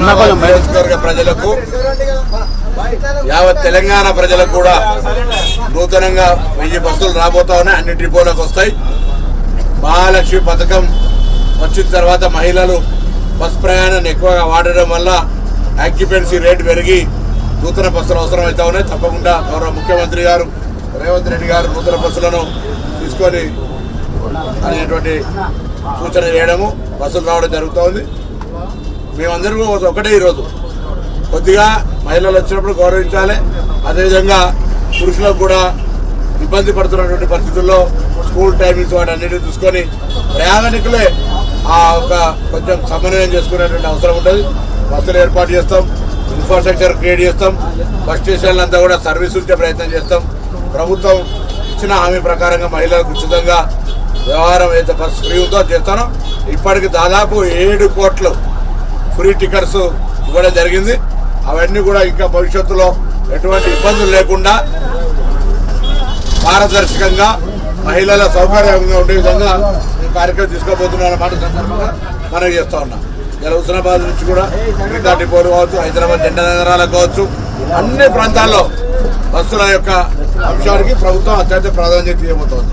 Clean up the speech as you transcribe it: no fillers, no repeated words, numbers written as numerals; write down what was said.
నియోజకవర్గ ప్రజలకు యావత్ తెలంగాణ ప్రజలకు కూడా నూతనంగా 1000 బస్సులు రాబోతా ఉన్నాయి. అన్ని డిపోలకు వస్తాయి. మహాలక్ష్మి పథకం వచ్చిన తర్వాత మహిళలు బస్ ప్రయాణాన్ని ఎక్కువగా వాడడం వల్ల ఆక్యుపెన్సీ రేటు పెరిగి నూతన బస్సులు అవసరం అవుతా ఉన్నాయి. తప్పకుండా గౌరవ ముఖ్యమంత్రి గారు రేవంత్ రెడ్డి గారు నూతన బస్సులను తీసుకొని అనేటువంటి సూచన చేయడము, బస్సులు రావడం జరుగుతోంది. మేమందరూ ఒకటే ఈరోజు కొద్దిగా మహిళలు వచ్చినప్పుడు గౌరవించాలి. అదేవిధంగా పురుషులకు కూడా ఇబ్బంది పడుతున్నటువంటి పరిస్థితుల్లో స్కూల్ టైమింగ్స్ వాటి అన్నిటిని చూసుకొని ప్రయాణికులే కొంచెం సమన్వయం చేసుకునేటువంటి అవసరం ఉంటుంది. బస్సులు ఏర్పాటు చేస్తాం, ఇన్ఫ్రాస్ట్రక్చర్ క్రియేట్ చేస్తాం, బస్ స్టేషన్లంతా కూడా సర్వీస్ ఉంచే ప్రయత్నం చేస్తాం. ప్రభుత్వం ఇచ్చిన హామీ ప్రకారంగా మహిళలకు ఉచితంగా వ్యవహారం అయితే బస్సు ఫ్రీ ఉందో చేస్తానో. ఇప్పటికి దాదాపు 7 కోట్లు ఫ్రీ టికెట్స్ ఇవ్వడం జరిగింది. అవన్నీ కూడా ఇంకా భవిష్యత్తులో ఎటువంటి ఇబ్బందులు లేకుండా పారదర్శకంగా మహిళల సౌకర్యంగా ఉండే విధంగా ఈ కార్యక్రమం తీసుకోబోతున్న మాట సందర్భంగా మనం చేస్తూ ఉన్నాం. ఇలా హుస్నాబాద్ నుంచి కూడా మిగతా డిపోలు కావచ్చు, హైదరాబాద్ జెండా నగరాలకు కావచ్చు, అన్ని ప్రాంతాల్లో బస్సుల యొక్క అంశానికి ప్రభుత్వం అత్యంత ప్రాధాన్యత ఇవ్వబోతోంది.